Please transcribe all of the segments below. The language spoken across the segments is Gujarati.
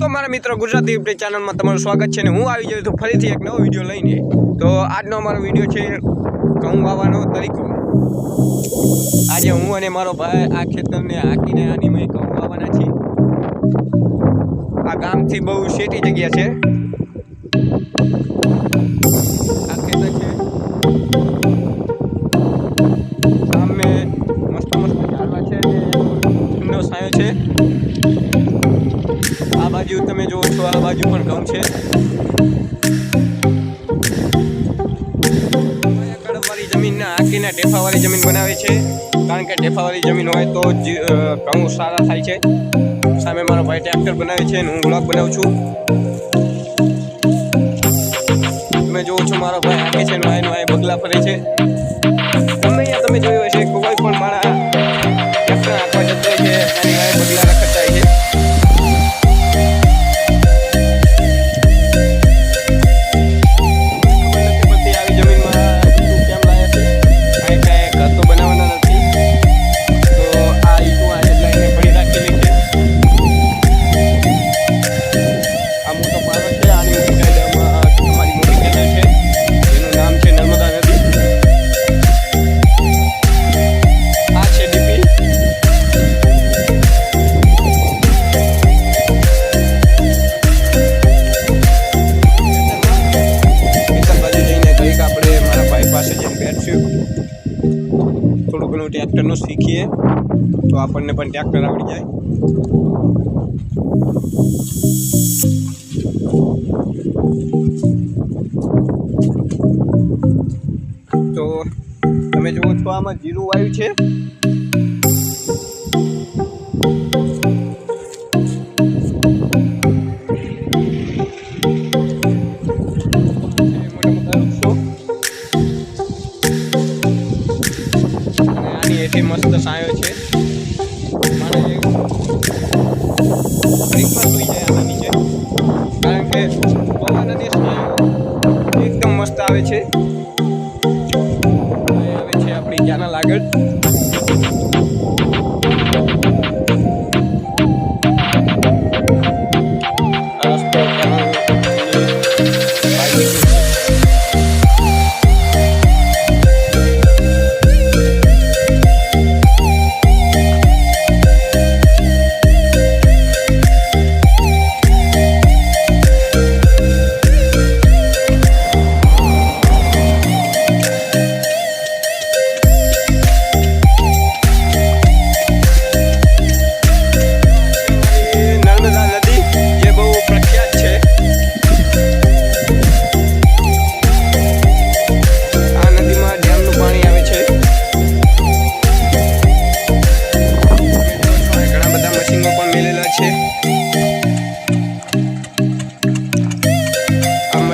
તો મારા મિત્રો ગુજરાતી યુટ્યુબ ચેનલમાં તમારું સ્વાગત છે ને હું આવી ગયો તો ફરીથી એક નવો વિડીયો લઈને તો આજનો અમારો વિડીયો છે ઘઉં વાવવાનો તરીકો। આજે હું અને મારો ભાઈ આ ખેતરને હાંકીને આની મેં ઘઉં વાવવાના છીએ। આ ગામથી બહુ શેટી જગ્યા છે। આ ખેતર છે સામે મસ્ત મસ્ત ઝાડવા છે ને ઠંડો છાંયો છે। આ બાજુ તમે જોવો છો આ બાજુ પણ ઘઉં છે। કડકવાળી જમીનને હાંકીને ઢેફાવાળી જમીન બનાવે છે કારણ કે ઢેફાવાળી જમીન હોય તો જ ઘઉં સારા થાય છે। સામે મારો ભાઈ ટ્રેક્ટર બનાવે છે અને હું બ્લોક બનાવું છું। તમે જોવો છો મારો ભાઈ હાંકે છે ને આ બગલા ફરે છે। તમે અહીંયા તમે જોયું હશે કોઈ પણ માણા ટ્રેક્ટર હાંકવા જતો હોય છે અને આ બગલા રખડતા છે। થોડું ઘણું ટ્રેક્ટરનું શીખીએ તો આપણને પણ ટ્રેક્ટર આવડી જાય। તો તમે જુઓ છો આમાં જીરું વાવ્યું છે। મસ્ત છાંયો છે સુઈ જાય આના નીચે કારણ કે પવનની છાંયો એકદમ મસ્ત આવે છે। આવે છે આપણી ચેનલ આગળ।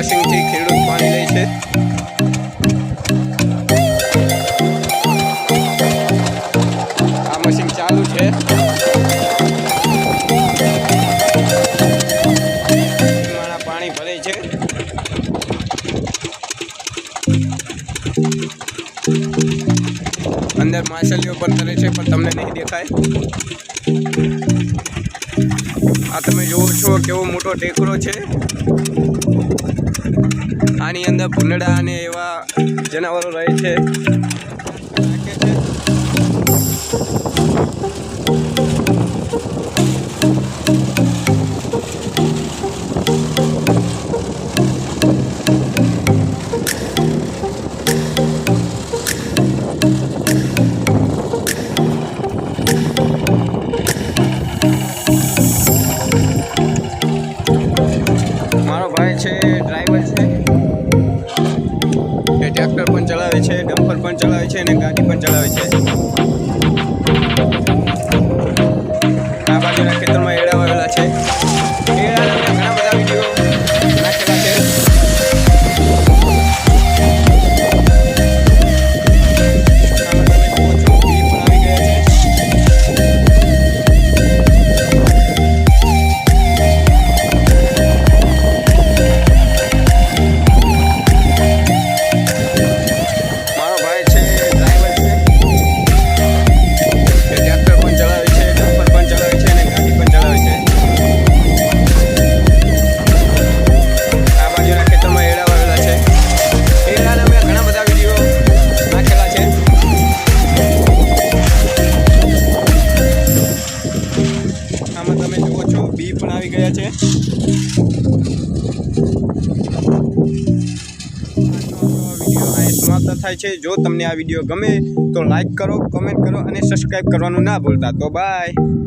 મશીનથી ખેડૂત પાણી લે છે। આ મશીન ચાલુ છે। પાણી ભરે છે। અંદર માછલીઓ પણ તરે છે પણ તમને નહીં દેખાય। આ તમે જોવો છો કેવો મોટો ટેકરો છે। આની અંદર ભૂંડડા અને એવા જનાવરો રહે છે। મારો ભાઈ છે ડ્રાઈવર છે એ ટ્રેક્ટર પણ ચલાવે છે ડમ્પર પણ ચલાવે છે અને ગાડી પણ ચલાવે છે। આ બાજુના ખેતરમાં એડા વાવેલા છે। એડાના ઘણા બધા વિડીયો નાખેલા છે। મારો ભાઈ છે ડ્રાઈવર ભાઈ પણ આવી ગયા છે. વિડીયો અહીં સમાપ્ત થાય છે. જો તમને આ વિડીયો ગમે તો લાઈક કરો, કમેન્ટ કરો અને સબસ્ક્રાઈબ કરવાનું ના ભૂલતા. તો બાય.